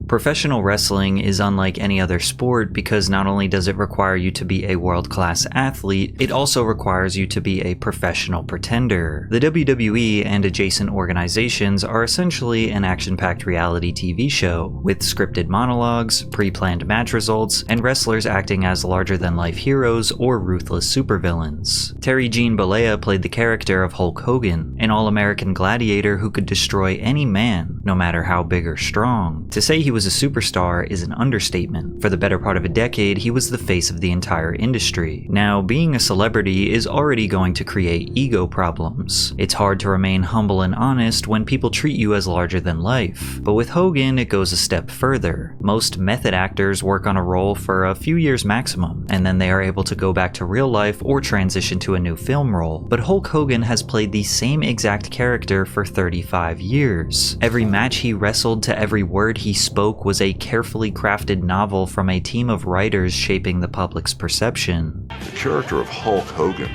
Professional wrestling is unlike any other sport because not only does it require you to be a world-class athlete, it also requires you to be a professional pretender. The WWE and adjacent organizations are essentially an action-packed reality TV show, with scripted monologues, pre-planned match results, and wrestlers acting as larger-than-life heroes or ruthless supervillains. Terry Jean Bollea played the character of Hulk Hogan, an all-American gladiator who could destroy any man, no matter how big or strong. To say he was a superstar is an understatement. For the better part of a decade, he was the face of the entire industry. Now, being a celebrity is already going to create ego problems. It's hard to remain humble and honest when people treat you as larger than life. But with Hogan, it goes a step further. Most method actors work on a role for a few years maximum, and then they are able to go back to real life or transition to a new film role. But Hulk Hogan has played the same exact character for 35 years. Every match he wrestled to every word he spoke was a carefully crafted novel from a team of writers shaping the public's perception. The character of Hulk Hogan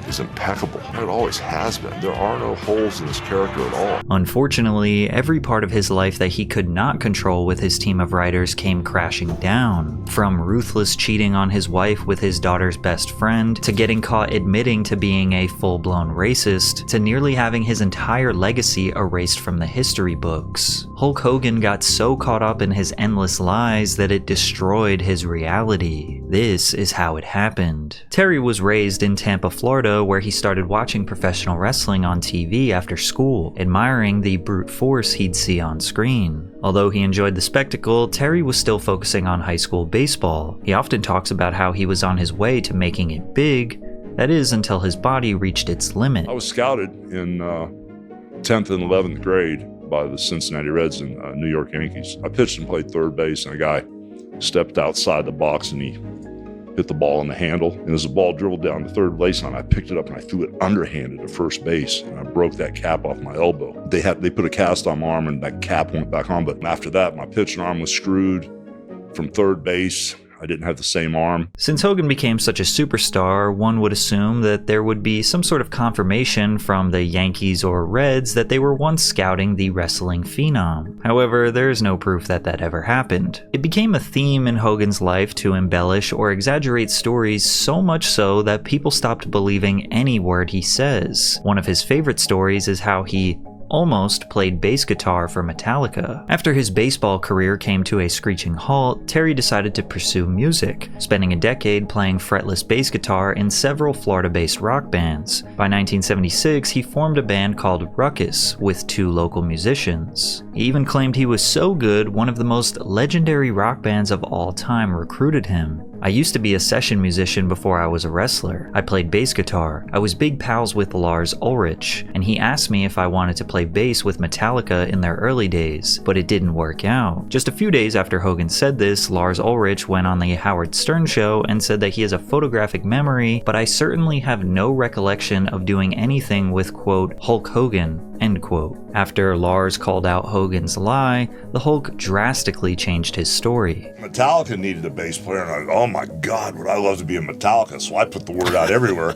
is impeccable. It always has been. There are no holes in his character at all. Unfortunately, every part of his life that he could not control with his team of writers came crashing down. From ruthless cheating on his wife with his daughter's best friend, to getting caught admitting to being a full-blown racist, to nearly having his entire legacy erased from the history books. Hulk Hogan got so caught up in his endless lies that it destroyed his reality. This is how it happened. Terry was raised in Tampa, Florida, where he started watching professional wrestling on TV after school, admiring the brute force he'd see on screen. Although he enjoyed the spectacle, Terry was still focusing on high school baseball. He often talks about how he was on his way to making it big, that is, until his body reached its limit. I was scouted in 10th and 11th grade by the Cincinnati Reds and New York Yankees. I pitched and played third base, and a guy stepped outside the box and he hit the ball in the handle, and as the ball dribbled down the third base line, I picked it up and I threw it underhanded to first base, and I broke that cap off my elbow. They put a cast on my arm and that cap went back on, but after that, my pitching arm was screwed from third base. I didn't have the same arm. Since Hogan became such a superstar, one would assume that there would be some sort of confirmation from the Yankees or Reds that they were once scouting the wrestling phenom. However, there is no proof that that ever happened. It became a theme in Hogan's life to embellish or exaggerate stories so much so that people stopped believing any word he says. One of his favorite stories is how he almost played bass guitar for Metallica. After his baseball career came to a screeching halt, Terry decided to pursue music, spending a decade playing fretless bass guitar in several Florida-based rock bands. By 1976, he formed a band called Ruckus with 2 local musicians. He even claimed he was so good, one of the most legendary rock bands of all time recruited him. I used to be a session musician before I was a wrestler. I played bass guitar. I was big pals with Lars Ulrich, and he asked me if I wanted to play bass with Metallica in their early days, but it didn't work out. Just a few days after Hogan said this, Lars Ulrich went on the Howard Stern show and said that he has a photographic memory, but I certainly have no recollection of doing anything with, quote, Hulk Hogan, end quote. After Lars called out Hogan's lie, the Hulk drastically changed his story. Metallica needed a bass player, and oh my God, would I love to be in Metallica, so I put the word out everywhere.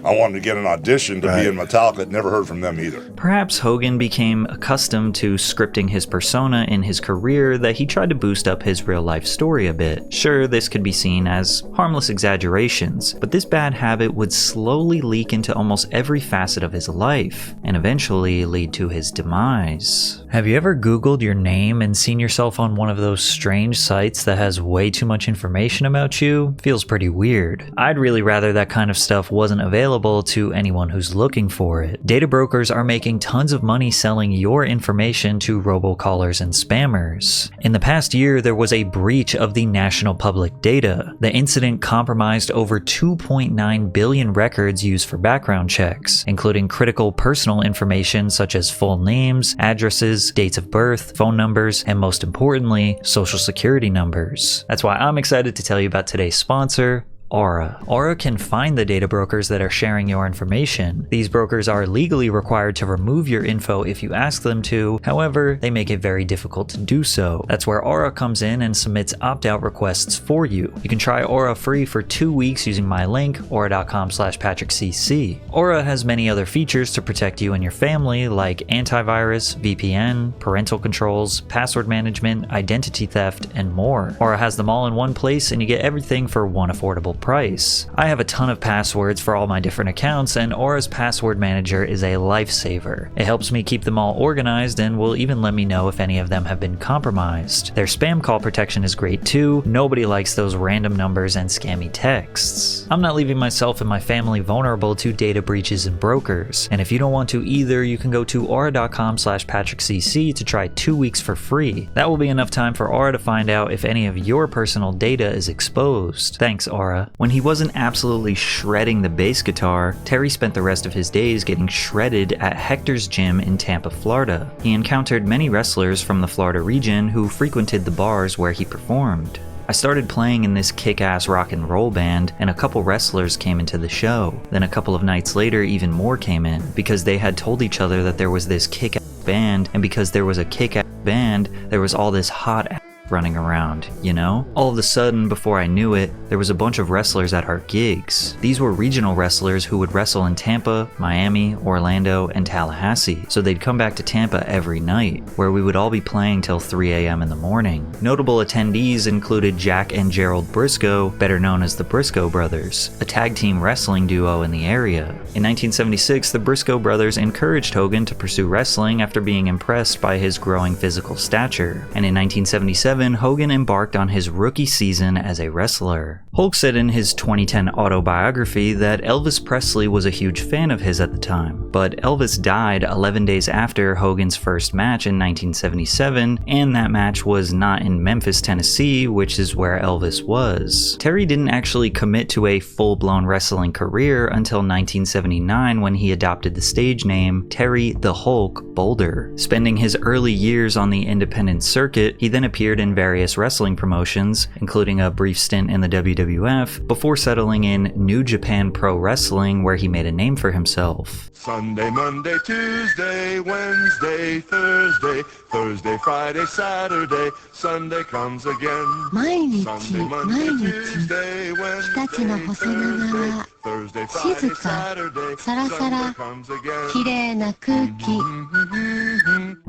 I wanted to get an audition to be in Metallica. Never heard from them either. Perhaps Hogan became accustomed to scripting his persona in his career that he tried to boost up his real-life story a bit. Sure, this could be seen as harmless exaggerations, but this bad habit would slowly leak into almost every facet of his life, and eventually lead to his demise. Have you ever Googled your name and seen yourself on one of those strange sites that has way too much information about you? Feels pretty weird. I'd really rather that kind of stuff wasn't available to anyone who's looking for it. Data brokers are making tons of money selling your information to robocallers and spammers. In the past year, there was a breach of the national public data. The incident compromised over 2.9 billion records used for background checks, including critical personal information such as full names, addresses, dates of birth, phone numbers, and most importantly, social security numbers. That's why I'm excited to tell you about today's sponsor, Aura. Aura can find the data brokers that are sharing your information. These brokers are legally required to remove your info if you ask them to, however, they make it very difficult to do so. That's where Aura comes in and submits opt-out requests for you. You can try Aura free for 2 weeks using my link, aura.com/PatrickCC. Aura has many other features to protect you and your family, like antivirus, VPN, parental controls, password management, identity theft, and more. Aura has them all in one place and you get everything for one affordable price. I have a ton of passwords for all my different accounts, and Aura's password manager is a lifesaver. It helps me keep them all organized and will even let me know if any of them have been compromised. Their spam call protection is great too. Nobody likes those random numbers and scammy texts. I'm not leaving myself and my family vulnerable to data breaches and brokers. And if you don't want to either, you can go to aura.com/PatrickCC to try 2 weeks for free. That will be enough time for Aura to find out if any of your personal data is exposed. Thanks, Aura. When he wasn't absolutely shredding the bass guitar, Terry spent the rest of his days getting shredded at Hector's gym in Tampa, Florida. He encountered many wrestlers from the Florida region who frequented the bars where he performed. I started playing in this kick-ass rock and roll band, and a couple wrestlers came into the show. Then a couple of nights later, even more came in, because they had told each other that there was this kick-ass band, and because there was a kick-ass band, there was all this hot ass running around, you know? All of a sudden, before I knew it, there was a bunch of wrestlers at our gigs. These were regional wrestlers who would wrestle in Tampa, Miami, Orlando, and Tallahassee, so they'd come back to Tampa every night, where we would all be playing till 3 a.m. in the morning. Notable attendees included Jack and Gerald Briscoe, better known as the Briscoe Brothers, a tag team wrestling duo in the area. In 1976, the Briscoe Brothers encouraged Hogan to pursue wrestling after being impressed by his growing physical stature, and in 1977, Hogan embarked on his rookie season as a wrestler. Hulk said in his 2010 autobiography that Elvis Presley was a huge fan of his at the time, but Elvis died 11 days after Hogan's first match in 1977, and that match was not in Memphis, Tennessee, which is where Elvis was. Terry didn't actually commit to a full-blown wrestling career until 1979 when he adopted the stage name Terry the Hulk Boulder. Spending his early years on the independent circuit, he then appeared in various wrestling promotions, including a brief stint in the WWF, before settling in New Japan Pro Wrestling, where he made a name for himself. Sunday, Monday, Tuesday, Wednesday, Thursday, Thursday, Friday, Saturday, Sunday comes again. 毎日 Sunday, 毎 Monday, 日 Tuesday, 日 Wednesday, 立の細長 Thursday, な Thursday, 静 Friday, か Saturday, サラサラ Sunday comes again. 綺麗な空気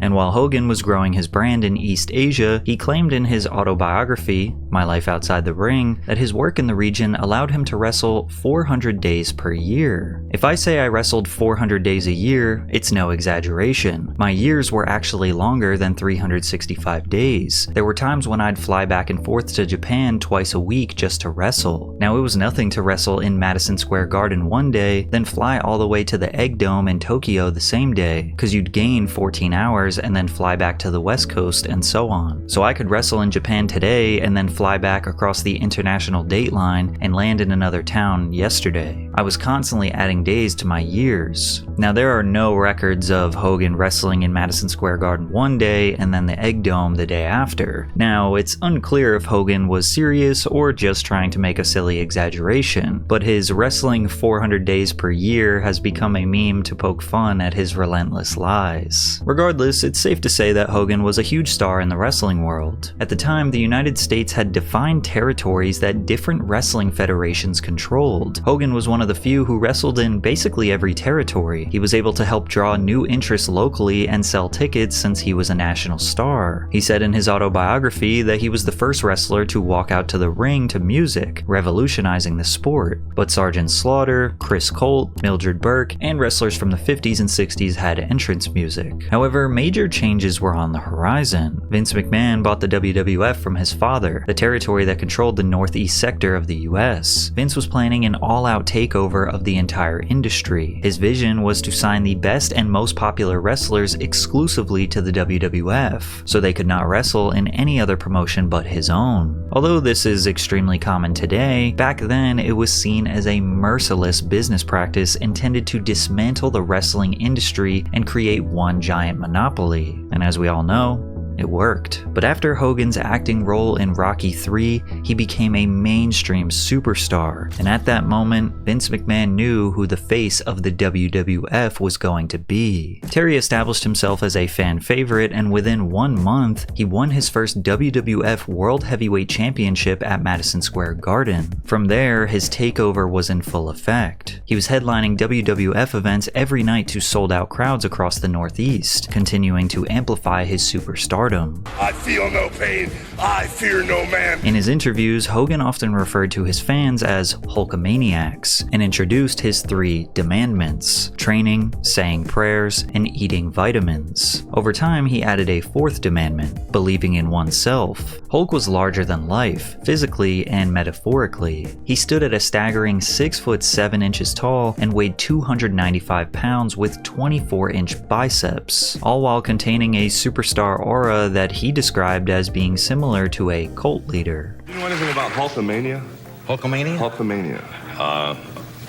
And while Hogan was growing his brand in East Asia, he claimed in his autobiography, My Life Outside the Ring, that his work in the region allowed him to wrestle 400 days per year. If I say I wrestled 400 days a year, it's no exaggeration. My years were actually longer than 365 days. There were times when I'd fly back and forth to Japan twice a week just to wrestle. Now, it was nothing to wrestle in Madison Square Garden one day, then fly all the way to the Egg Dome in Tokyo the same day, because you'd gain 14 hours and then fly back to the West Coast and so on. So I could wrestle in Japan today and then fly back across the international date line and land in another town yesterday. I was constantly adding days to my years. Now, there are no records of Hogan wrestling in Madison Square Garden one day and then the Egg Dome the day after. Now, it's unclear if Hogan was serious or just trying to make a silly exaggeration, but his wrestling 400 days per year has become a meme to poke fun at his relentless lies. Regardless, it's safe to say that Hogan was a huge star in the wrestling world. At the time, the United States had defined territories that different wrestling federations controlled. Hogan was one of the few who wrestled in basically every territory. He was able to help draw new interest locally and sell tickets since he was a national star. He said in his autobiography that he was the first wrestler to walk out to the ring to music, revolutionizing the sport. But Sergeant Slaughter, Chris Colt, Mildred Burke, and wrestlers from the 50s and 60s had entrance music. However, major changes were on the horizon. Vince McMahon bought the WWF from his father, the territory that controlled the northeast sector of the US. Vince was planning an all-out takeover of the entire industry. His vision was to sign the best and most popular wrestlers exclusively to the WWF, so they could not wrestle in any other promotion but his own. Although this is extremely common today, back then it was seen as a merciless business practice intended to dismantle the wrestling industry and create one giant monopoly. And as we all know, It worked. But after Hogan's acting role in Rocky III, he became a mainstream superstar. And at that moment, Vince McMahon knew who the face of the WWF was going to be. Terry established himself as a fan favorite, and within 1 month, he won his first WWF World Heavyweight Championship at Madison Square Garden. From there, his takeover was in full effect. He was headlining WWF events every night to sold-out crowds across the Northeast, continuing to amplify his superstardom. I feel no pain. I fear no man. In his interviews, Hogan often referred to his fans as Hulkamaniacs and introduced his 3 demandments: training, saying prayers, and eating vitamins. Over time, he added a 4th demandment: believing in oneself. Hulk was larger than life, physically and metaphorically. He stood at a staggering 6 foot 7 inches tall and weighed 295 pounds with 24-inch biceps, all while containing a superstar aura that he described as being similar to a cult leader. Do you know anything about Hulkamania? Hulkamania? Hulkamania.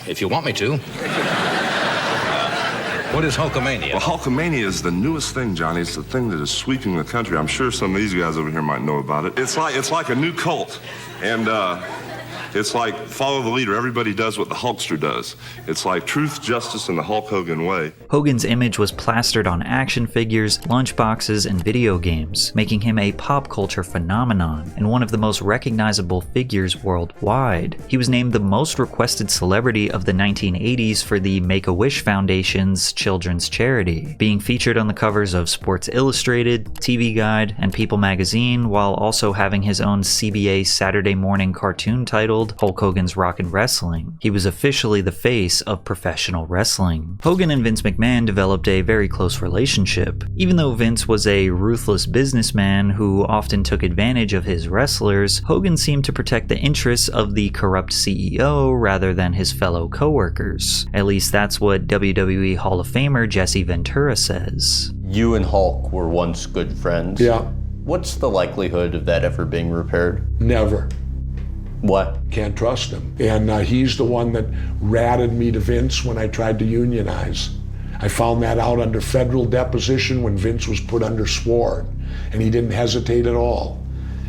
If you want me to. What is Hulkamania? Well, Hulkamania is the newest thing, Johnny. It's the thing that is sweeping the country. I'm sure some of these guys over here might know about it. It's like a new cult. And it's like follow the leader. Everybody does what the Hulkster does. It's like truth, justice, and the Hulk Hogan way. Hogan's image was plastered on action figures, lunchboxes, and video games, making him a pop culture phenomenon and one of the most recognizable figures worldwide. He was named the most requested celebrity of the 1980s for the Make-A-Wish Foundation's children's charity, being featured on the covers of Sports Illustrated, TV Guide, and People magazine, while also having his own CBA Saturday morning cartoon titled Hulk Hogan's Rockin' Wrestling. He was officially the face of professional wrestling. Hogan and Vince McMahon developed a very close relationship. Even though Vince was a ruthless businessman who often took advantage of his wrestlers, Hogan seemed to protect the interests of the corrupt CEO rather than his fellow co-workers. At least that's what WWE Hall of Famer Jesse Ventura says. You and Hulk were once good friends. Yeah, What's the likelihood of that ever being repaired? never. What? Can't trust him. And he's the one that ratted me to Vince when I tried to unionize. I found that out under federal deposition when Vince was put under SWORD, and he didn't hesitate at all.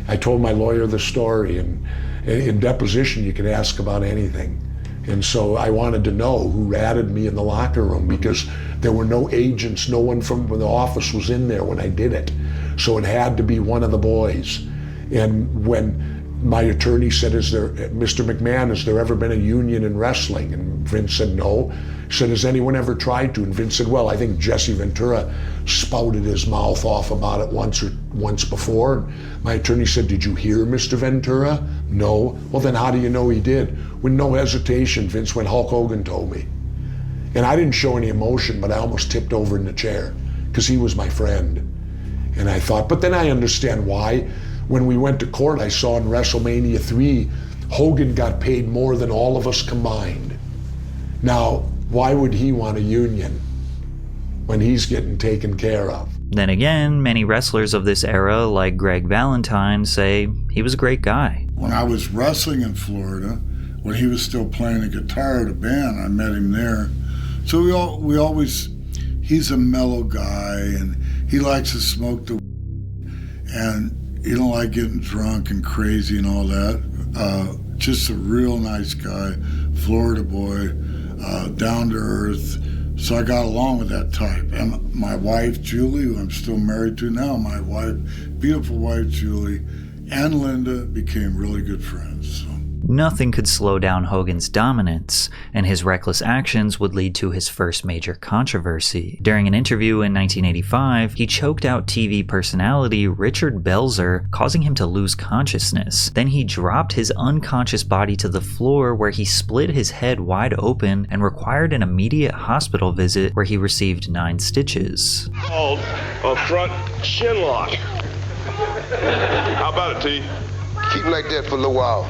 I told my lawyer the story, and in deposition you can ask about anything. And so I wanted to know who ratted me in the locker room, because there were no agents, no one from the office was in there when I did it. So it had to be one of the boys. And when my attorney said, Mr. McMahon, has there ever been a union in wrestling? And Vince said, no. He said, has anyone ever tried to? And Vince said, well, I think Jesse Ventura spouted his mouth off about it once before. And my attorney said, did you hear Mr. Ventura? No. Well, then how do you know he did? With no hesitation, Vince went, Hulk Hogan told me. And I didn't show any emotion, but I almost tipped over in the chair because he was my friend. And I thought, but then I understand why. When we went to court, I saw in WrestleMania 3, Hogan got paid more than all of us combined. Now, why would he want a union when he's getting taken care of? Then again, many wrestlers of this era, like Greg Valentine, say he was a great guy. When I was wrestling in Florida, when he was still playing the guitar at a band, I met him there. So we always, he's a mellow guy, and he likes to smoke the and he don't like getting drunk and crazy and all that. Just a real nice guy, Florida boy, down to earth. So I got along with that type. And my wife, Julie, who I'm still married to now, my wife, beautiful wife, Julie, and Linda became really good friends. So. Nothing could slow down Hogan's dominance, and his reckless actions would lead to his first major controversy. During an interview in 1985, he choked out TV personality Richard Belzer, causing him to lose consciousness. Then he dropped his unconscious body to the floor, where he split his head wide open and required an immediate hospital visit, where he received 9 stitches. Called a front chin lock. How about it, T? Keep like that for a little while.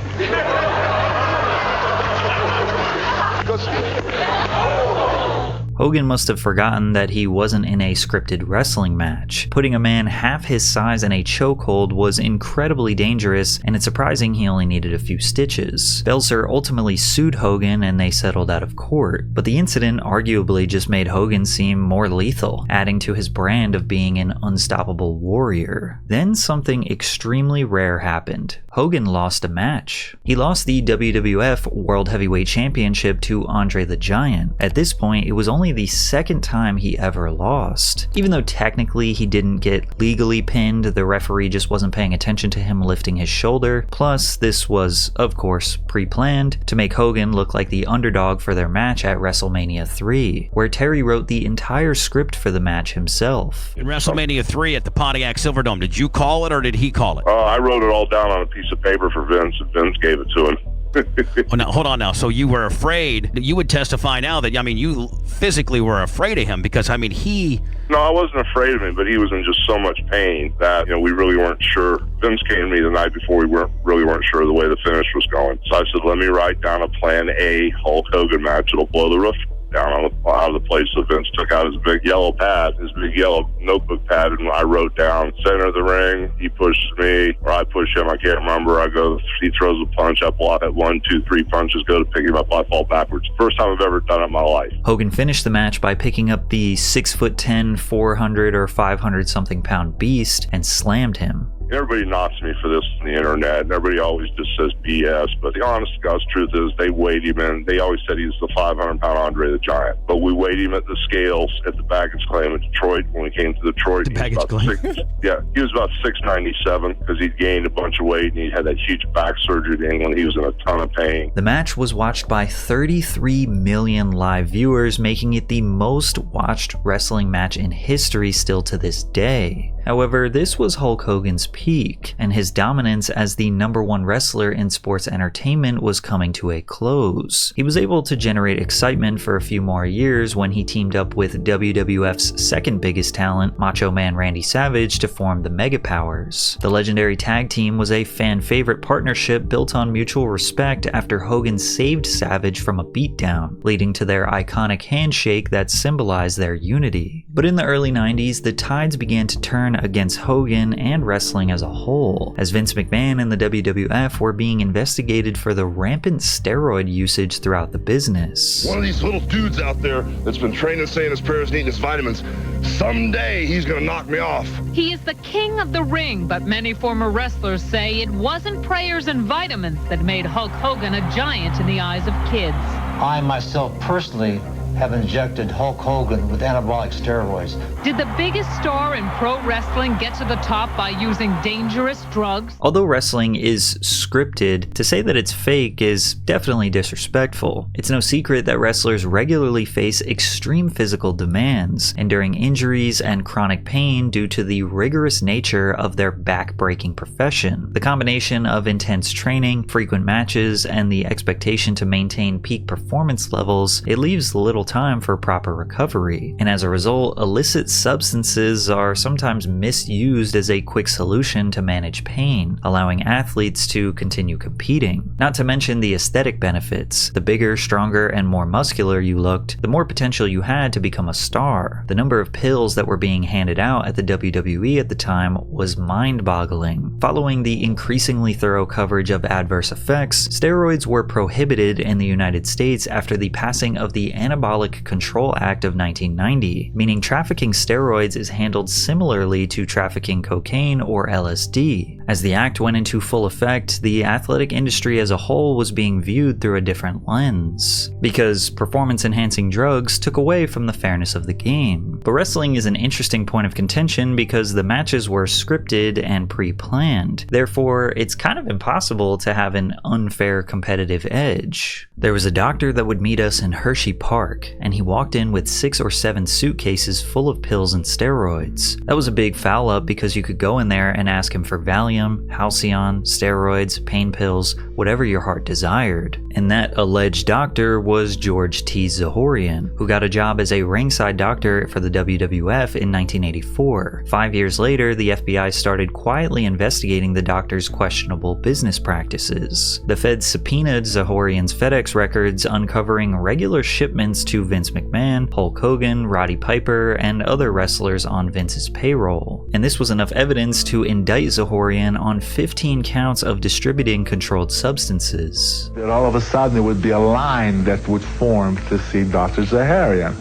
Hogan must have forgotten that he wasn't in a scripted wrestling match. Putting a man half his size in a chokehold was incredibly dangerous, and it's surprising he only needed a few stitches. Belzer ultimately sued Hogan and they settled out of court, but the incident arguably just made Hogan seem more lethal, adding to his brand of being an unstoppable warrior. Then something extremely rare happened. Hogan lost a match. He lost the WWF World Heavyweight Championship to Andre the Giant. At this point, it was only the second time he ever lost. Even though technically he didn't get legally pinned, the referee just wasn't paying attention to him lifting his shoulder. Plus, this was, of course, pre-planned to make Hogan look like the underdog for their match at WrestleMania 3, where Terry wrote the entire script for the match himself. In WrestleMania 3 at the Pontiac Silverdome, did you call it or did he call it? I wrote it all down on a piece of paper for Vince, and Vince gave it to him. Oh, now, hold on now. So you were afraid. You would testify now that, you physically were afraid of him because, he... No, I wasn't afraid of him, but he was in just so much pain that, we really weren't sure. Vince came to me the night before. We really weren't sure the way the finish was going. So I said, let me write down a plan A Hulk Hogan match. It'll blow the roof down out of the place. So Vince took out his big yellow pad, his big yellow notebook pad, and I wrote down center of the ring. He pushes me, or I push him. I can't remember. I go, he throws a punch. I block it 1, 2, 3 punches, go to pick him up. I fall backwards. First time I've ever done it in my life. Hogan finished the match by picking up the 6'10", 400 or 500 something pound beast and slammed him. Everybody knocks me for this on the internet, and everybody always just says BS. But the honest to God's truth is they weighed him in. They always said he was the 500-pound Andre the Giant. But we weighed him at the scales at the baggage claim in Detroit. When we came to Detroit, he was about 697 because he'd gained a bunch of weight, and he had that huge back surgery in England. He was in a ton of pain. The match was watched by 33 million live viewers, making it the most watched wrestling match in history still to this day. However, this was Hulk Hogan's peak, and his dominance as the #1 wrestler in sports entertainment was coming to a close. He was able to generate excitement for a few more years when he teamed up with WWF's second biggest talent, Macho Man Randy Savage, to form the Mega Powers. The legendary tag team was a fan-favorite partnership built on mutual respect after Hogan saved Savage from a beatdown, leading to their iconic handshake that symbolized their unity. But in the early 90s, the tides began to turn against Hogan and wrestling as a whole, as Vince McMahon and the WWF were being investigated for the rampant steroid usage throughout the business. One of these little dudes out there that's been training, saying his prayers, and eating his vitamins, someday he's gonna knock me off. He is the king of the ring, but many former wrestlers say it wasn't prayers and vitamins that made Hulk Hogan a giant in the eyes of kids. I myself personally have injected Hulk Hogan with anabolic steroids. Did the biggest star in pro wrestling get to the top by using dangerous drugs? Although wrestling is scripted, to say that it's fake is definitely disrespectful. It's no secret that wrestlers regularly face extreme physical demands, enduring injuries and chronic pain due to the rigorous nature of their back-breaking profession. The combination of intense training, frequent matches, and the expectation to maintain peak performance levels, it leaves little time for proper recovery, and as a result, illicit substances are sometimes misused as a quick solution to manage pain, allowing athletes to continue competing. Not to mention the aesthetic benefits. The bigger, stronger, and more muscular you looked, the more potential you had to become a star. The number of pills that were being handed out at the WWE at the time was mind-boggling. Following the increasingly thorough coverage of adverse effects, steroids were prohibited in the United States after the passing of the Anabolic Control Act of 1990, meaning trafficking steroids is handled similarly to trafficking cocaine or LSD. As the act went into full effect, the athletic industry as a whole was being viewed through a different lens, because performance-enhancing drugs took away from the fairness of the game. But wrestling is an interesting point of contention because the matches were scripted and pre-planned. Therefore, it's kind of impossible to have an unfair competitive edge. There was a doctor that would meet us in Hershey Park, and he walked in with 6 or 7 suitcases full of pills and steroids. That was a big foul up because you could go in there and ask him for Valium Valium, Halcyon, steroids, pain pills, whatever your heart desired. And that alleged doctor was George T. Zahorian, who got a job as a ringside doctor for the WWF in 1984. 5 years later, the FBI started quietly investigating the doctor's questionable business practices. The feds subpoenaed Zahorian's FedEx records, uncovering regular shipments to Vince McMahon, Hulk Hogan, Roddy Piper, and other wrestlers on Vince's payroll. And this was enough evidence to indict Zahorian on 15 counts of distributing controlled substances. All of a sudden there would be a line that would form to see Dr. Zahorian.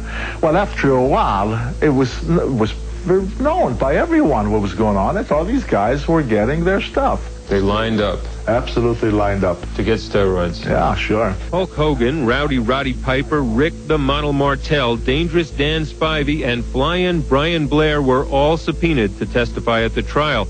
Well, after a while, it was known by everyone what was going on. That's all these guys were getting their stuff. They lined up. Absolutely lined up. To get steroids. Yeah, sure. Hulk Hogan, Rowdy Roddy Piper, Rick the Model Martel, Dangerous Dan Spivey, and Flyin' Brian Blair were all subpoenaed to testify at the trial.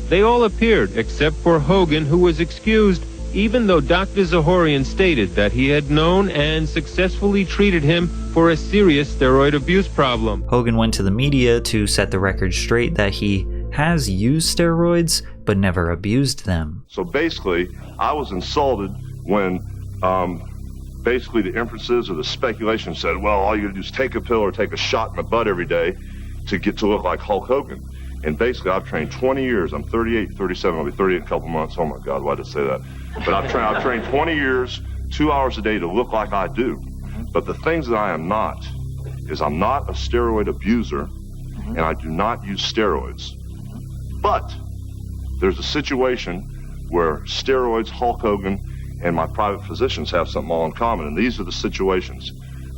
They all appeared, except for Hogan, who was excused, even though Dr. Zahorian stated that he had known and successfully treated him for a serious steroid abuse problem. Hogan went to the media to set the record straight that he has used steroids, but never abused them. So basically, I was insulted when basically the inferences or the speculation said, well, all you gotta do is take a pill or take a shot in the butt every day to get to look like Hulk Hogan. And basically, I've trained 20 years. I'm 38, 37. I'll be 38 in a couple months. Oh, my God, why did I say that? But I've trained 20 years, 2 hours a day to look like I do. But the things that I am not is I'm not a steroid abuser, and I do not use steroids. But there's a situation where steroids, Hulk Hogan, and my private physicians have something all in common, and these are the situations.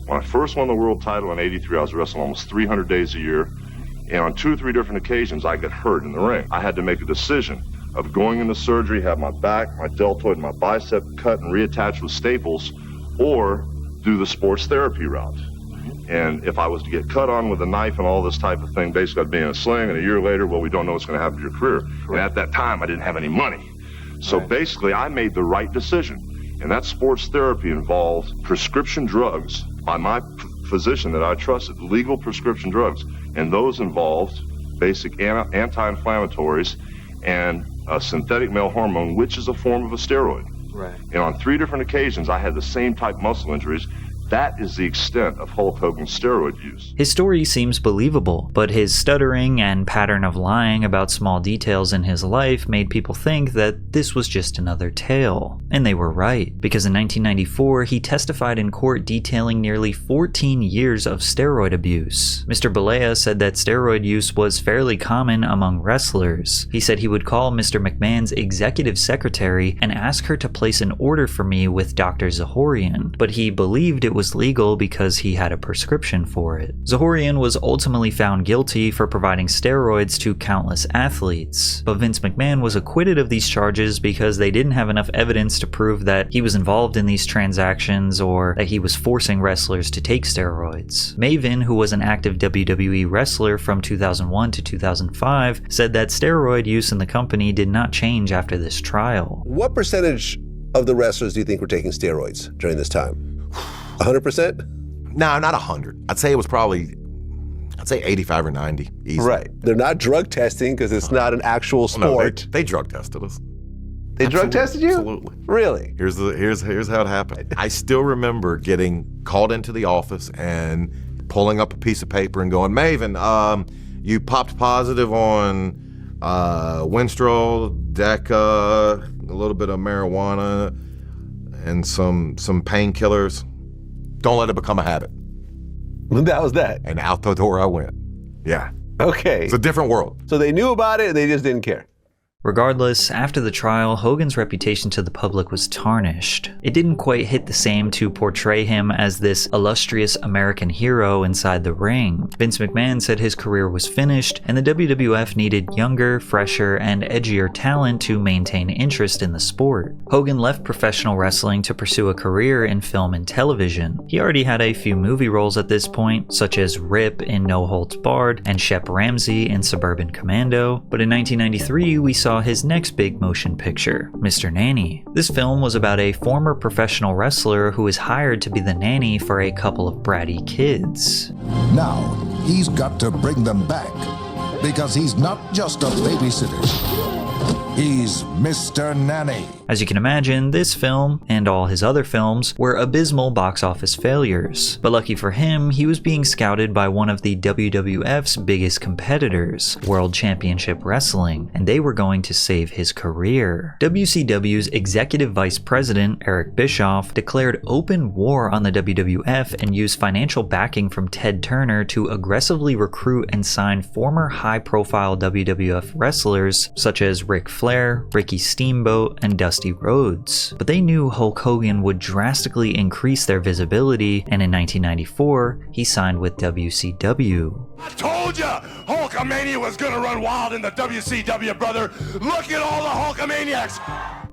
When I first won the world title in '83, I was wrestling almost 300 days a year. And on 2 or 3 different occasions, I got hurt in the ring. I had to make a decision of going into surgery, have my back, my deltoid, and my bicep cut and reattached with staples, or do the sports therapy route. And if I was to get cut on with a knife and all this type of thing, basically I'd be in a sling, and a year later, well, we don't know what's going to happen to your career. And at that time, I didn't have any money. So basically, I made the right decision. And that sports therapy involved prescription drugs by my physician that I trusted, legal prescription drugs. And those involved basic anti-inflammatories and a synthetic male hormone, which is a form of a steroid. Right. And on 3 different occasions, I had the same type muscle injuries. That is the extent of Hulk Hogan's steroid use. His story seems believable, but his stuttering and pattern of lying about small details in his life made people think that this was just another tale. And they were right, because in 1994, he testified in court detailing nearly 14 years of steroid abuse. Mr. Balea said that steroid use was fairly common among wrestlers. He said he would call Mr. McMahon's executive secretary and ask her to place an order for me with Dr. Zahorian, but he believed it was legal because he had a prescription for it. Zahorian was ultimately found guilty for providing steroids to countless athletes, but Vince McMahon was acquitted of these charges because they didn't have enough evidence to prove that he was involved in these transactions or that he was forcing wrestlers to take steroids. Maven, who was an active WWE wrestler from 2001 to 2005, said that steroid use in the company did not change after this trial. What percentage of the wrestlers do you think were taking steroids during this time? 100%? No, not 100. I'd say it was probably, 85 or 90. Easy. Right. They're not drug testing because it's not an actual sport. No, they drug tested us. They drug tested you? Absolutely. Really? Here's how it happened. I still remember getting called into the office and pulling up a piece of paper and going, Maven, you popped positive on Winstrol, Deca, a little bit of marijuana, and some painkillers. Don't let it become a habit. That was that. And out the door I went. Yeah. Okay. It's a different world. So they knew about it, they just didn't care. Regardless, after the trial, Hogan's reputation to the public was tarnished. It didn't quite hit the same to portray him as this illustrious American hero inside the ring. Vince McMahon said his career was finished, and the WWF needed younger, fresher, and edgier talent to maintain interest in the sport. Hogan left professional wrestling to pursue a career in film and television. He already had a few movie roles at this point, such as Rip in No Holds Barred and Shep Ramsey in Suburban Commando, but in 1993 we saw his next big motion picture, Mr. Nanny. This film was about a former professional wrestler who is hired to be the nanny for a couple of bratty kids. Now, he's got to bring them back, because he's not just a babysitter. He's Mr. Nanny. As you can imagine, this film, and all his other films, were abysmal box office failures. But lucky for him, he was being scouted by one of the WWF's biggest competitors, World Championship Wrestling, and they were going to save his career. WCW's Executive Vice President, Eric Bischoff, declared open war on the WWF and used financial backing from Ted Turner to aggressively recruit and sign former high-profile WWF wrestlers such as Ric Flair, Ricky Steamboat, and Dusty Rhodes. But they knew Hulk Hogan would drastically increase their visibility, and in 1994, he signed with WCW. I told ya Hulkamania was gonna run wild in the WCW, brother. Look at all the Hulkamaniacs.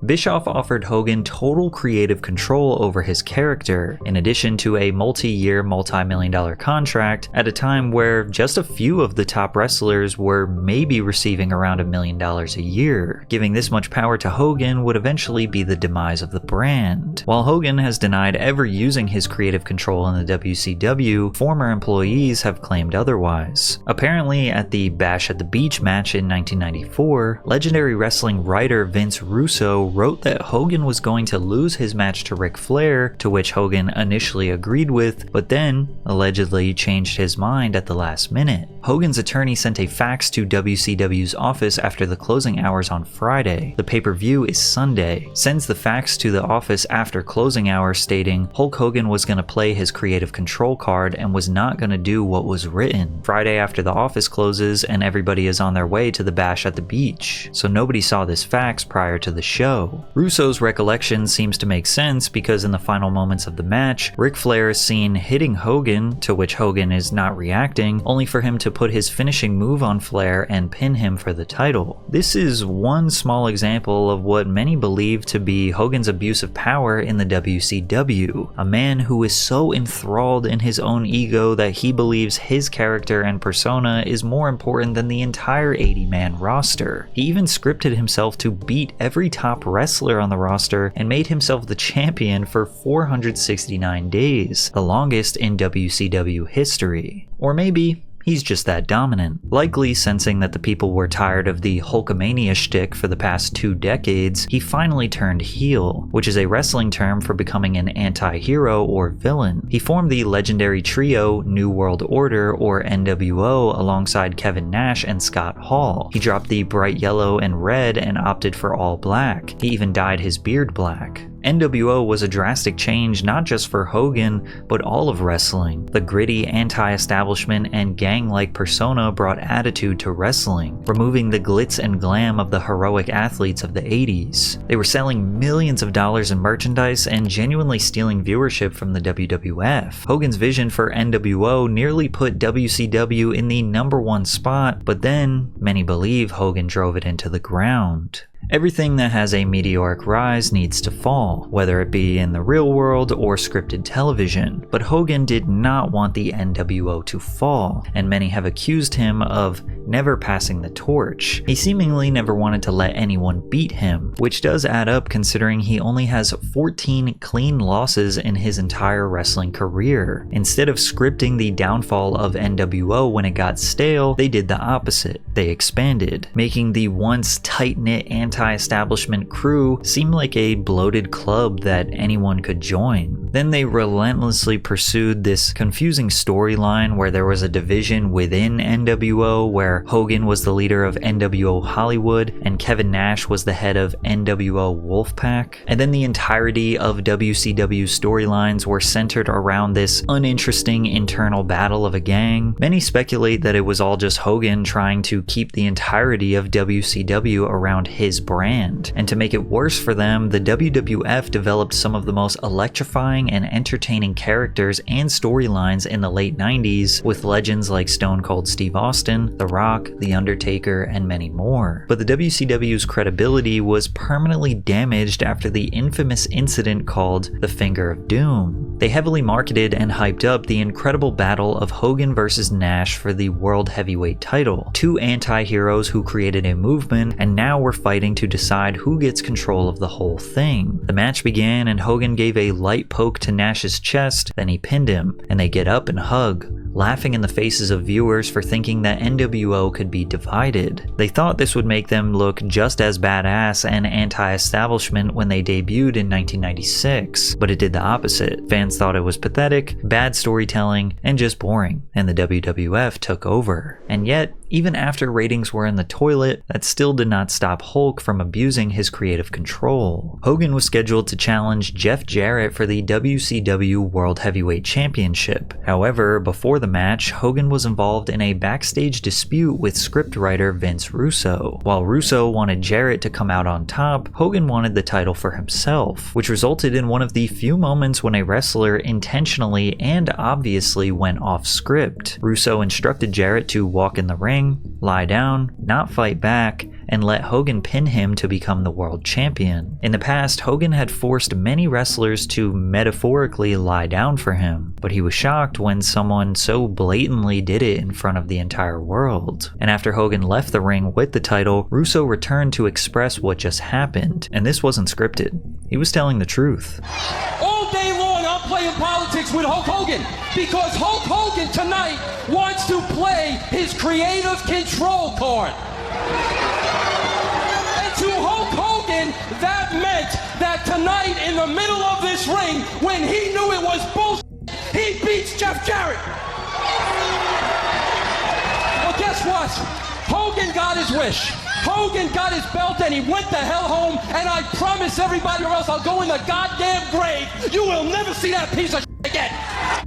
Bischoff offered Hogan total creative control over his character, in addition to a multi-year, multi-million-dollar contract at a time where just a few of the top wrestlers were maybe receiving around $1 million a year. Giving this much power to Hogan would eventually be the demise of the brand. While Hogan has denied ever using his creative control in the WCW, former employees have claimed otherwise. Apparently, at the Bash at the Beach match in 1994, legendary wrestling writer Vince Russo wrote that Hogan was going to lose his match to Ric Flair, to which Hogan initially agreed with, but then allegedly changed his mind at the last minute. Hogan's attorney sent a fax to WCW's office after the closing hours on Friday. The pay-per-view is Sunday. Sends the fax to the office after closing hours stating Hulk Hogan was going to play his creative control card and was not going to do what was written. Friday after the office closes and everybody is on their way to the Bash at the Beach, so nobody saw this fax prior to the show. Russo's recollection seems to make sense because in the final moments of the match, Ric Flair is seen hitting Hogan, to which Hogan is not reacting, only for him to put his finishing move on Flair and pin him for the title. This is one small example of what many believe to be Hogan's abuse of power in the WCW, a man who is so enthralled in his own ego that he believes his character and persona is more important than the entire 80-man roster. He even scripted himself to beat every top wrestler on the roster and made himself the champion for 469 days, the longest in WCW history. Or maybe he's just that dominant. Likely sensing that the people were tired of the Hulkamania shtick for the past 2 decades, he finally turned heel, which is a wrestling term for becoming an anti-hero or villain. He formed the legendary trio New World Order, or NWO, alongside Kevin Nash and Scott Hall. He dropped the bright yellow and red and opted for all black. He even dyed his beard black. NWO was a drastic change not just for Hogan, but all of wrestling. The gritty anti-establishment and gang-like persona brought attitude to wrestling, removing the glitz and glam of the heroic athletes of the 80s. They were selling millions of dollars in merchandise and genuinely stealing viewership from the WWF. Hogan's vision for NWO nearly put WCW in the #1 spot, but then, many believe Hogan drove it into the ground. Everything that has a meteoric rise needs to fall, whether it be in the real world or scripted television. But Hogan did not want the NWO to fall, and many have accused him of never passing the torch. He seemingly never wanted to let anyone beat him, which does add up considering he only has 14 clean losses in his entire wrestling career. Instead of scripting the downfall of NWO when it got stale, they did the opposite. They expanded, making the once tight-knit anti-establishment crew seem like a bloated club that anyone could join. Then they relentlessly pursued this confusing storyline where there was a division within NWO where Hogan was the leader of NWO Hollywood and Kevin Nash was the head of NWO Wolfpack. And then the entirety of WCW storylines were centered around this uninteresting internal battle of a gang. Many speculate that it was all just Hogan trying to keep the entirety of WCW around his brand. And to make it worse for them, the WWF developed some of the most electrifying and entertaining characters and storylines in the late 90s with legends like Stone Cold Steve Austin, The Rock, The Undertaker, and many more. But the WCW's credibility was permanently damaged after the infamous incident called the Finger of Doom. They heavily marketed and hyped up the incredible battle of Hogan versus Nash for the World Heavyweight title. Two anti-heroes who created a movement and now were fighting to decide who gets control of the whole thing. The match began and Hogan gave a light poke to Nash's chest, then he pinned him, and they get up and hug. laughing in the faces of viewers for thinking that NWO could be divided. They thought this would make them look just as badass and anti-establishment when they debuted in 1996, but it did the opposite. Fans thought it was pathetic, bad storytelling, and just boring, and the WWF took over. And yet, even after ratings were in the toilet, that still did not stop Hulk from abusing his creative control. Hogan was scheduled to challenge Jeff Jarrett for the WCW World Heavyweight Championship. However, before the match, Hogan was involved in a backstage dispute with scriptwriter Vince Russo. While Russo wanted Jarrett to come out on top, Hogan wanted the title for himself, which resulted in one of the few moments when a wrestler intentionally and obviously went off script. Russo instructed Jarrett to walk in the ring, lie down, not fight back, and let Hogan pin him to become the world champion. In the past, Hogan had forced many wrestlers to metaphorically lie down for him, but he was shocked when someone so blatantly did it in front of the entire world. And after Hogan left the ring with the title, Russo returned to express what just happened, and this wasn't scripted. He was telling the truth. All day long, I'm playing politics with Hulk Hogan because Hulk Hogan tonight wants to play his creative control card. And to Hulk Hogan, that meant that tonight in the middle of this ring, when he knew it was bullshit, he beats Jeff Jarrett. Well, guess what? Hogan got his wish. Hogan got his belt and he went the hell home, and I promise everybody else I'll go in the goddamn grave. You will never see that piece of shit again.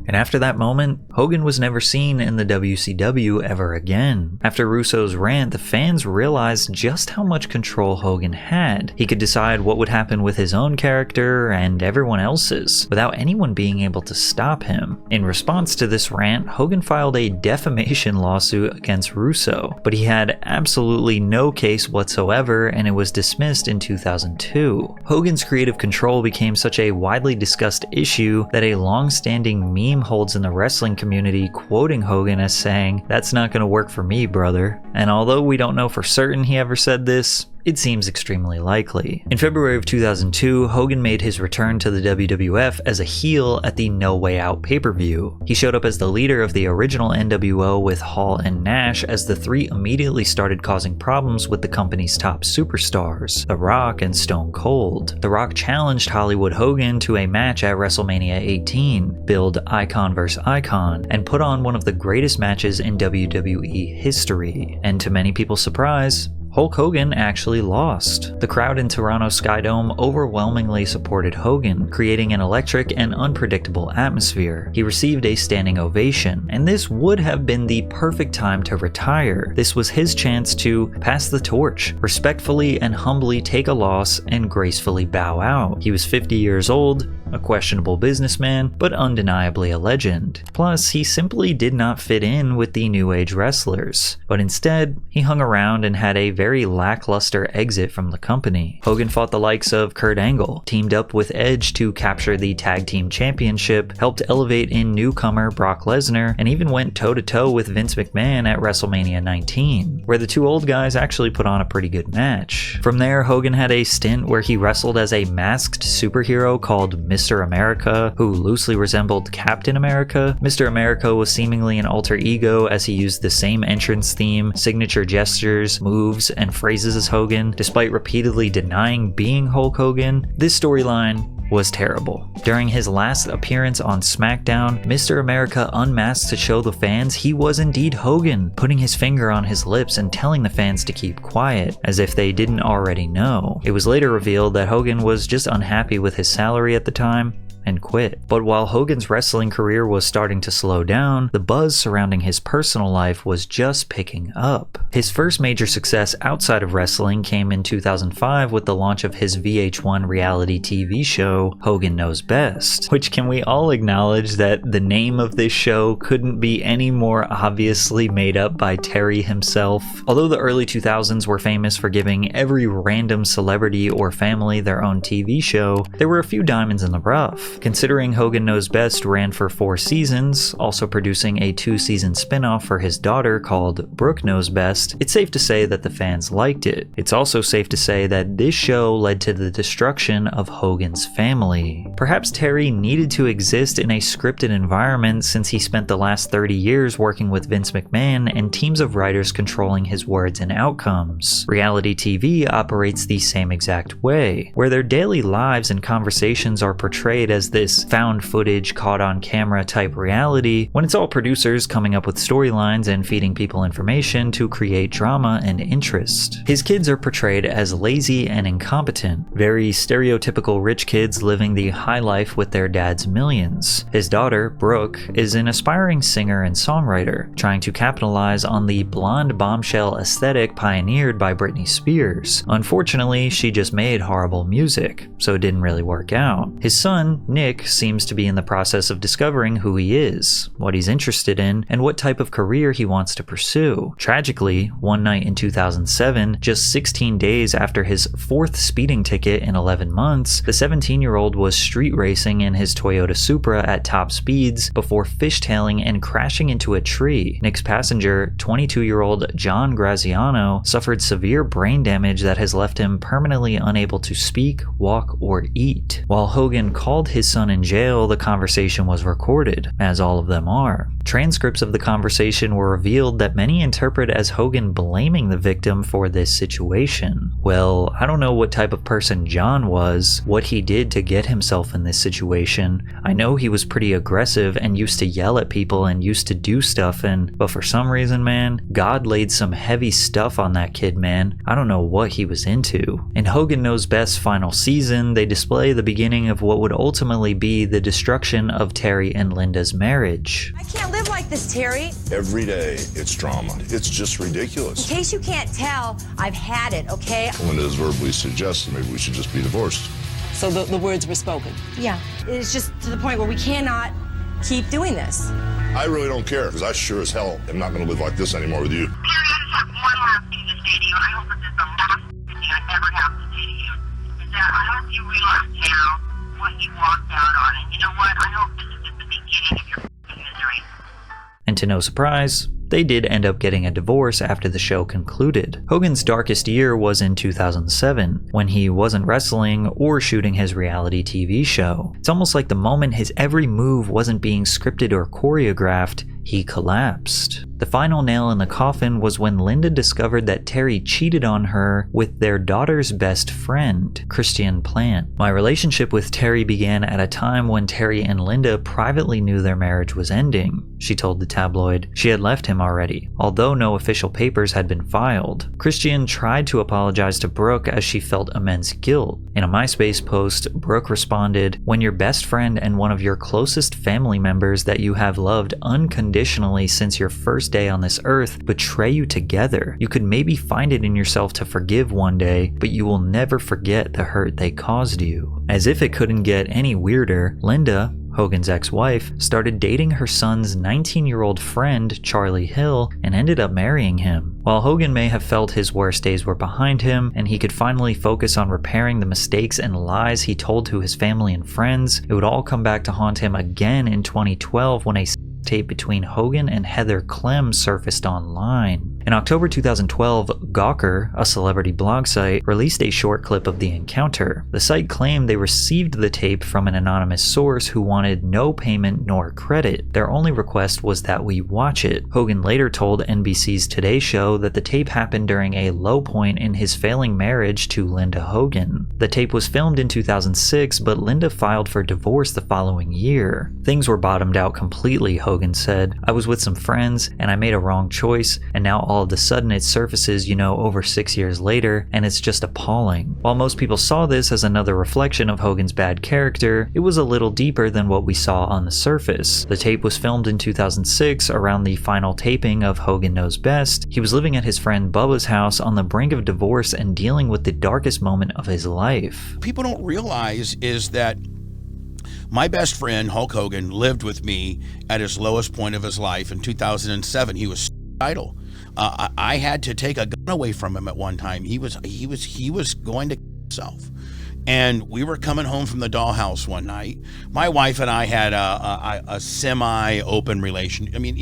And after that moment, Hogan was never seen in the WCW ever again. After Russo's rant, the fans realized just how much control Hogan had. He could decide what would happen with his own character and everyone else's, without anyone being able to stop him. In response to this rant, Hogan filed a defamation lawsuit against Russo, but he had absolutely no case whatsoever, and it was dismissed in 2002. Hogan's creative control became such a widely discussed issue that a long-standing meme holds in the wrestling community, quoting Hogan as saying, "That's not gonna work for me, brother." And although we don't know for certain he ever said this, it seems extremely likely. In February of 2002, Hogan made his return to the WWF as a heel at the No Way Out pay-per-view. He showed up as the leader of the original NWO with Hall and Nash, as the three immediately started causing problems with the company's top superstars, The Rock and Stone Cold. The Rock challenged Hollywood Hogan to a match at WrestleMania 18, billed Icon vs. Icon, and put on one of the greatest matches in WWE history. And to many people's surprise, Hulk Hogan actually lost. The crowd in Toronto Skydome overwhelmingly supported Hogan, creating an electric and unpredictable atmosphere. He received a standing ovation, and this would have been the perfect time to retire. This was his chance to pass the torch, respectfully and humbly take a loss, and gracefully bow out. He was 50 years old, a questionable businessman, but undeniably a legend. Plus, he simply did not fit in with the New Age wrestlers, but instead, he hung around and had a very lackluster exit from the company. Hogan fought the likes of Kurt Angle, teamed up with Edge to capture the Tag Team Championship, helped elevate in newcomer Brock Lesnar, and even went toe-to-toe with Vince McMahon at WrestleMania 19, where the two old guys actually put on a pretty good match. From there, Hogan had a stint where he wrestled as a masked superhero called Mr. America, who loosely resembled Captain America. Mr. America was seemingly an alter ego, as he used the same entrance theme, signature gestures, moves, and phrases as Hogan, despite repeatedly denying being Hulk Hogan. This storyline was terrible. During his last appearance on SmackDown, Mr. America unmasked to show the fans he was indeed Hogan, putting his finger on his lips and telling the fans to keep quiet, as if they didn't already know. It was later revealed that Hogan was just unhappy with his salary at the time and quit. But while Hogan's wrestling career was starting to slow down, the buzz surrounding his personal life was just picking up. His first major success outside of wrestling came in 2005 with the launch of his VH1 reality TV show, Hogan Knows Best, which, can we all acknowledge that the name of this show couldn't be any more obviously made up by Terry himself? Although the early 2000s were famous for giving every random celebrity or family their own TV show, there were a few diamonds in the rough. enough. Considering Hogan Knows Best ran for 4 seasons, also producing a 2-season spin-off for his daughter called Brooke Knows Best, it's safe to say that the fans liked it. It's also safe to say that this show led to the destruction of Hogan's family. Perhaps Terry needed to exist in a scripted environment since he spent the last 30 years working with Vince McMahon and teams of writers controlling his words and outcomes. Reality TV operates the same exact way, where their daily lives and conversations are portrayed as this found footage, caught on camera type reality, when it's all producers coming up with storylines and feeding people information to create drama and interest. His kids are portrayed as lazy and incompetent, very stereotypical rich kids living the high life with their dad's millions. His daughter, Brooke, is an aspiring singer and songwriter, trying to capitalize on the blonde bombshell aesthetic pioneered by Britney Spears. Unfortunately, she just made horrible music, so it didn't really work out. His son, Nick, seems to be in the process of discovering who he is, what he's interested in, and what type of career he wants to pursue. Tragically, one night in 2007, just 16 days after his 4th speeding ticket in 11 months, the 17-year-old was street racing in his Toyota Supra at top speeds before fishtailing and crashing into a tree. Nick's passenger, 22-year-old John Graziano, suffered severe brain damage that has left him permanently unable to speak, walk, or eat. While Hogan called his son in jail, the conversation was recorded, as all of them are. Transcripts of the conversation were revealed that many interpret as Hogan blaming the victim for this situation. Well, I don't know what type of person John was, what he did to get himself in this situation. I know he was pretty aggressive and used to yell at people and used to do stuff, but for some reason, man, God laid some heavy stuff on that kid, man. I don't know what he was into. In Hogan Knows Best's final season, they display the beginning of what would ultimately be the destruction of Terry and Linda's marriage. I can't live like this, Terry. Every day, it's drama. It's just ridiculous. In case you can't tell, I've had it, okay? Linda has verbally suggested maybe we should just be divorced. So the words were spoken? Yeah. It's just to the point where we cannot keep doing this. I really don't care, because I sure as hell am not going to live like this anymore with you. Terry, I just have one last thing to say to you. I hope this is the last thing I ever have to say to you. Is that I hope you realize now what you walked out on. And you know what? I hope this is just the beginning of your misery. And to no surprise, they did end up getting a divorce after the show concluded. Hogan's darkest year was in 2007, when he wasn't wrestling or shooting his reality TV show. It's almost like the moment his every move wasn't being scripted or choreographed, he collapsed. The final nail in the coffin was when Linda discovered that Terry cheated on her with their daughter's best friend, Christian Plant. My relationship with Terry began at a time when Terry and Linda privately knew their marriage was ending, she told the tabloid. She had left him already, although no official papers had been filed. Christian tried to apologize to Brooke as she felt immense guilt. In a MySpace post, Brooke responded, "When your best friend and one of your closest family members that you have loved unconditionally since your first day on this earth betray you together, you could maybe find it in yourself to forgive one day, but you will never forget the hurt they caused you." As if it couldn't get any weirder, Linda, Hogan's ex-wife, started dating her son's 19-year-old friend, Charlie Hill, and ended up marrying him. While Hogan may have felt his worst days were behind him, and he could finally focus on repairing the mistakes and lies he told to his family and friends, it would all come back to haunt him again in 2012 when a tape between Hogan and Heather Clem surfaced online. In October 2012, Gawker, a celebrity blog site, released a short clip of the encounter. The site claimed they received the tape from an anonymous source who wanted no payment nor credit. Their only request was that we watch it. Hogan later told NBC's Today Show that the tape happened during a low point in his failing marriage to Linda Hogan. The tape was filmed in 2006, but Linda filed for divorce the following year. Things were bottomed out completely, Hogan said. "I was with some friends, and I made a wrong choice, and now all of a sudden it surfaces, over 6 years later, and it's just appalling." While most people saw this as another reflection of Hogan's bad character, it was a little deeper than what we saw on the surface. The tape was filmed in 2006 around the final taping of Hogan Knows Best. He was living at his friend Bubba's house on the brink of divorce and dealing with the darkest moment of his life. People don't realize is that my best friend, Hulk Hogan, lived with me at his lowest point of his life in 2007. He was suicidal. I had to take a gun away from him at one time. He was going to kill himself. And we were coming home from the dollhouse one night. My wife and I had a semi-open relation. I mean,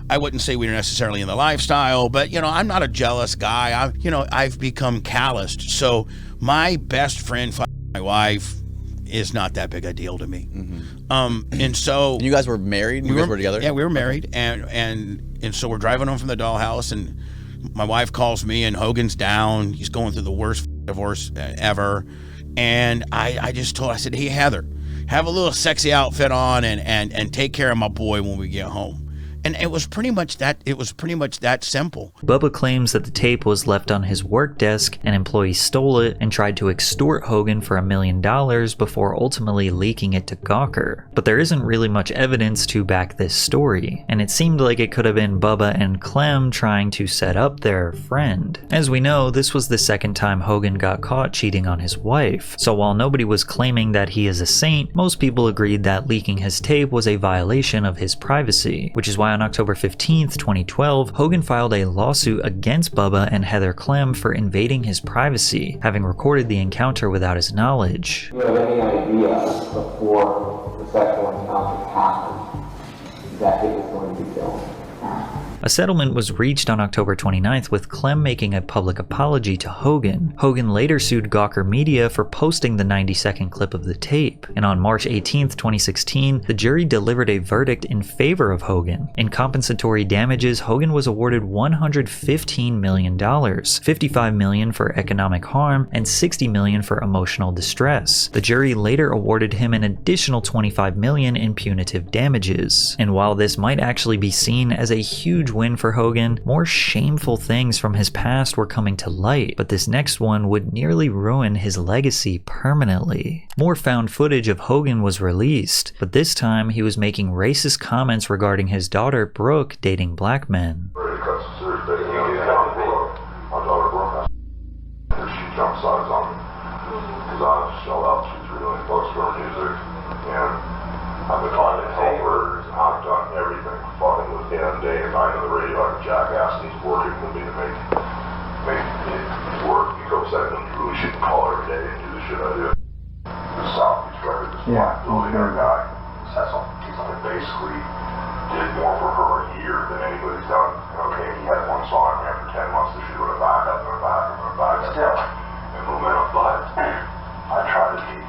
I wouldn't say we were necessarily in the lifestyle, but, I'm not a jealous guy. I've become calloused. So my best friend, my wife, is not that big a deal to me. And so... You guys were married? You guys were together? Yeah, we were married. And so we're driving home from the dollhouse, and my wife calls me, and Hogan's down. He's going through the worst divorce ever. And I just told her, I said, hey, Heather, have a little sexy outfit on and take care of my boy when we get home. And it was pretty much that simple. Bubba claims that the tape was left on his work desk, an employee stole it and tried to extort Hogan for $1 million before ultimately leaking it to Gawker. But there isn't really much evidence to back this story, and it seemed like it could have been Bubba and Clem trying to set up their friend. As we know, this was the second time Hogan got caught cheating on his wife, so while nobody was claiming that he is a saint, most people agreed that leaking his tape was a violation of his privacy, which is why on October 15th, 2012, Hogan filed a lawsuit against Bubba and Heather Clem for invading his privacy, having recorded the encounter without his knowledge. Do you have any idea before the sexual encounter happened that it was going to be filmed? A settlement was reached on October 29th with Clem making a public apology to Hogan. Hogan later sued Gawker Media for posting the 90-second clip of the tape, and on March 18th, 2016, the jury delivered a verdict in favor of Hogan. In compensatory damages, Hogan was awarded $115 million, $55 million for economic harm, and $60 million for emotional distress. The jury later awarded him an additional $25 million in punitive damages. And while this might actually be seen as a huge win for Hogan, more shameful things from his past were coming to light, but this next one would nearly ruin his legacy permanently. More found footage of Hogan was released, but this time he was making racist comments regarding his daughter Brooke dating black men. I've been trying to help her, and I've done everything fucking with him day and night on the radio like a jackass, and he's working with me to make it work. He goes, I really shouldn't call every day and do the shit I do. The Southeast record, this black billionaire guy, he's basically did more for her a year than anybody's done. Okay, he had one song after 10 months to shoot it back up and back and back still and momentum, but I try to be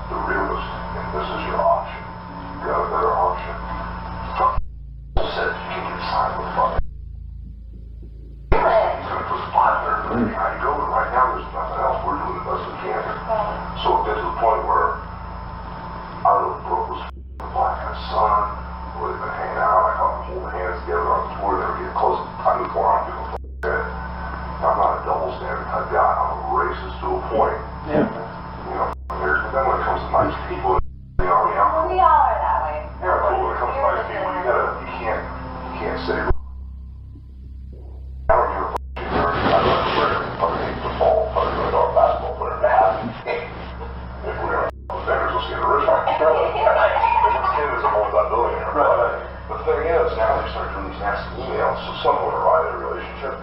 the realist, and this is your option. You got a better option. Said you can sign with fuck. He's gonna put $500 million behind you, and right now there's nothing else. We're doing the best we can. So it gets to the point where I really broke was the black and his son, where they've been hanging out. I caught them holding hands together on the tour. They were getting close. I knew before I'm giving a fuck shit. I'm not a double standard type guy. I'm a racist to a point. Yeah. Then when it comes to nice people, we all are that way. Yeah, but when it comes to nice people, you can't say, I don't give a fuck, I don't care, fucking football, fucking basketball player, if we're gonna offenders, let's get a rich one. This kid is a multi-billionaire, but the thing is, now they start doing these nasty emails, so someone will arrive at a relationship,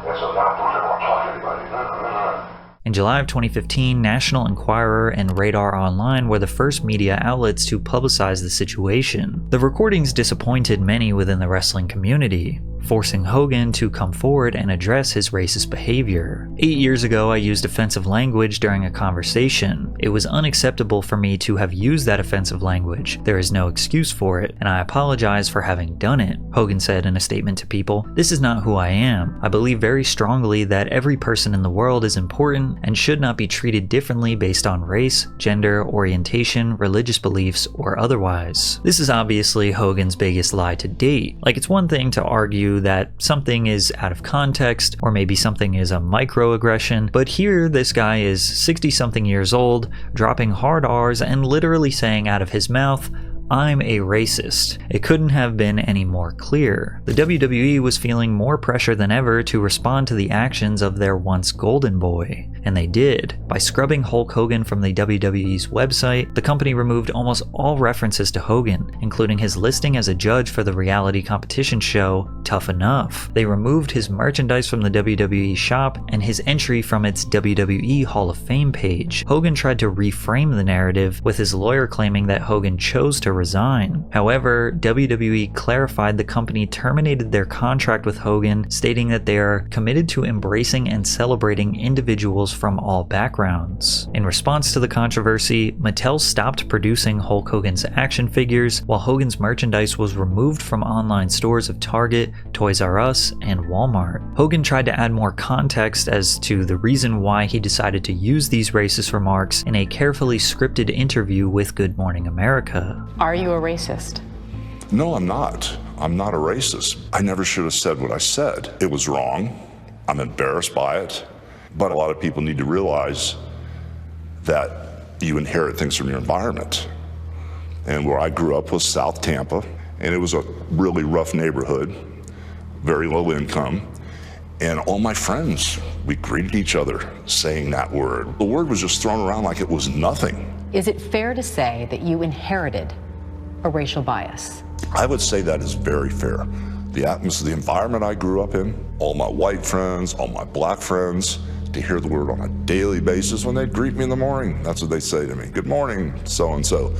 and so now don't ever want to talk to anybody, no. In July of 2015, National Enquirer and Radar Online were the first media outlets to publicize the situation. The recordings disappointed many within the wrestling community, forcing Hogan to come forward and address his racist behavior. 8 years ago, I used offensive language during a conversation. It was unacceptable for me to have used that offensive language. There is no excuse for it, and I apologize for having done it, Hogan said in a statement to People. This is not who I am. I believe very strongly that every person in the world is important and should not be treated differently based on race, gender, orientation, religious beliefs, or otherwise. This is obviously Hogan's biggest lie to date. Like, it's one thing to argue that something is out of context, or maybe something is a microaggression, but here this guy is 60-something years old, dropping hard R's and literally saying out of his mouth, "I'm a racist." It couldn't have been any more clear. The WWE was feeling more pressure than ever to respond to the actions of their once golden boy. And they did. By scrubbing Hulk Hogan from the WWE's website, the company removed almost all references to Hogan, including his listing as a judge for the reality competition show Tough Enough. They removed his merchandise from the WWE shop and his entry from its WWE Hall of Fame page. Hogan tried to reframe the narrative, with his lawyer claiming that Hogan chose to resign. However, WWE clarified the company terminated their contract with Hogan, stating that they are committed to embracing and celebrating individuals from all backgrounds. In response to the controversy, Mattel stopped producing Hulk Hogan's action figures, while Hogan's merchandise was removed from online stores of Target, Toys R Us, and Walmart. Hogan tried to add more context as to the reason why he decided to use these racist remarks in a carefully scripted interview with Good Morning America. Are you a racist? No, I'm not. I'm not a racist. I never should have said what I said. It was wrong. I'm embarrassed by it. But a lot of people need to realize that you inherit things from your environment. And where I grew up was South Tampa, and it was a really rough neighborhood, very low income. And all my friends, we greeted each other saying that word. The word was just thrown around like it was nothing. Is it fair to say that you inherited a racial bias? I would say that is very fair. The atmosphere, the environment I grew up in, all my white friends, all my black friends, to hear the word on a daily basis when they'd greet me in the morning, that's what they'd say to me. Good morning, so-and-so.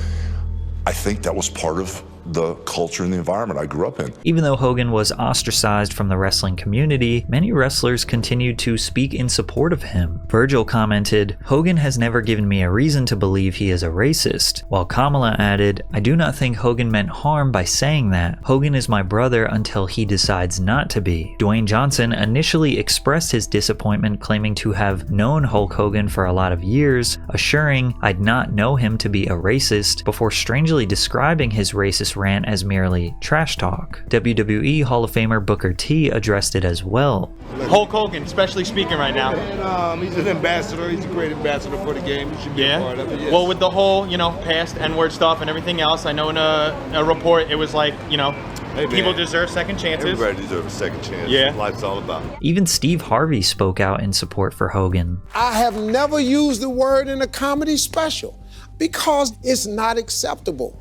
I think that was part of the culture and the environment I grew up in. Even though Hogan was ostracized from the wrestling community, many wrestlers continued to speak in support of him. Virgil commented, "Hogan has never given me a reason to believe he is a racist," while Kamala added, "I do not think Hogan meant harm by saying that. Hogan is my brother until he decides not to be." Dwayne Johnson initially expressed his disappointment, claiming to have known Hulk Hogan for a lot of years, assuring, "I'd not know him to be a racist," before strangely describing his racist rant as merely trash talk. WWE Hall of Famer Booker T addressed it as well. Hulk Hogan, especially speaking right now. And, he's an ambassador. He's a great ambassador for the game. He should be a part of it. Yes. Well, with the whole, past N-word stuff and everything else, I know in a report it was like, hey, people deserve second chances. Everybody deserves a second chance. Yeah. That's what life's all about. Even Steve Harvey spoke out in support for Hogan. I have never used the word in a comedy special because it's not acceptable.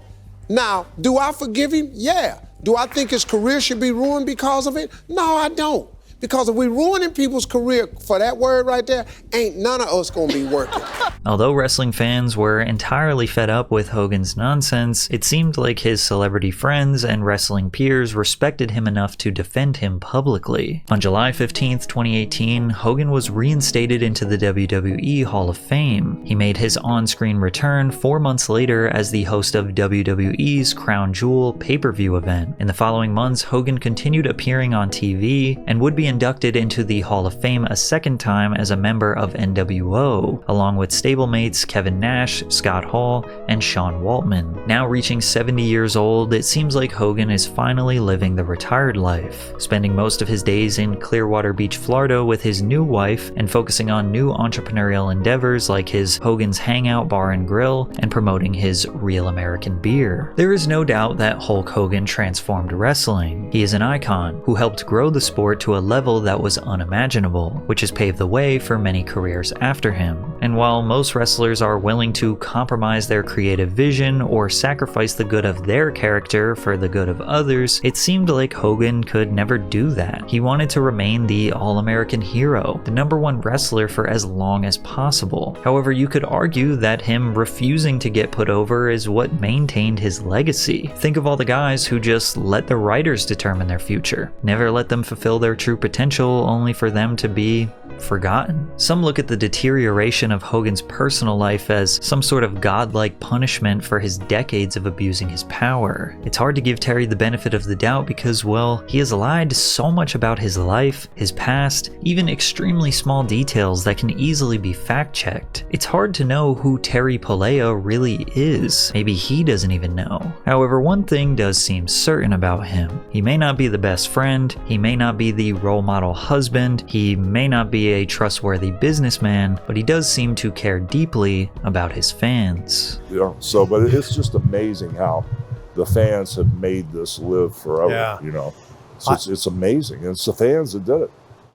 Now, do I forgive him? Yeah. Do I think his career should be ruined because of it? No, I don't. Because if we ruining people's career for that word right there, ain't none of us gonna be working. Although wrestling fans were entirely fed up with Hogan's nonsense, it seemed like his celebrity friends and wrestling peers respected him enough to defend him publicly. On July 15th, 2018, Hogan was reinstated into the WWE Hall of Fame. He made his on-screen return 4 months later as the host of WWE's Crown Jewel pay-per-view event. In the following months, Hogan continued appearing on TV and would be inducted into the Hall of Fame a second time as a member of NWO, along with stablemates Kevin Nash, Scott Hall, and Sean Waltman. Now reaching 70 years old, it seems like Hogan is finally living the retired life, spending most of his days in Clearwater Beach, Florida with his new wife and focusing on new entrepreneurial endeavors like his Hogan's Hangout Bar and Grill and promoting his Real American Beer. There is no doubt that Hulk Hogan transformed wrestling. He is an icon who helped grow the sport to a level that was unimaginable, which has paved the way for many careers after him. And while most wrestlers are willing to compromise their creative vision or sacrifice the good of their character for the good of others, it seemed like Hogan could never do that. He wanted to remain the all-American hero, the #1 wrestler for as long as possible. However, you could argue that him refusing to get put over is what maintained his legacy. Think of all the guys who just let the writers determine their future, never let them fulfill their true potential, only for them to be forgotten. Some look at the deterioration of Hogan's personal life as some sort of godlike punishment for his decades of abusing his power. It's hard to give Terry the benefit of the doubt because, well, he has lied so much about his life, his past, even extremely small details that can easily be fact-checked. It's hard to know who Terry Bollea really is. Maybe he doesn't even know. However, one thing does seem certain about him. He may not be the best friend, he may not be the role model husband, he may not be a trustworthy businessman, but he does seem to care deeply about his fans. Yeah, but it's just amazing how the fans have made this live forever. Yeah. You know, so it's amazing, and it's the fans that did it.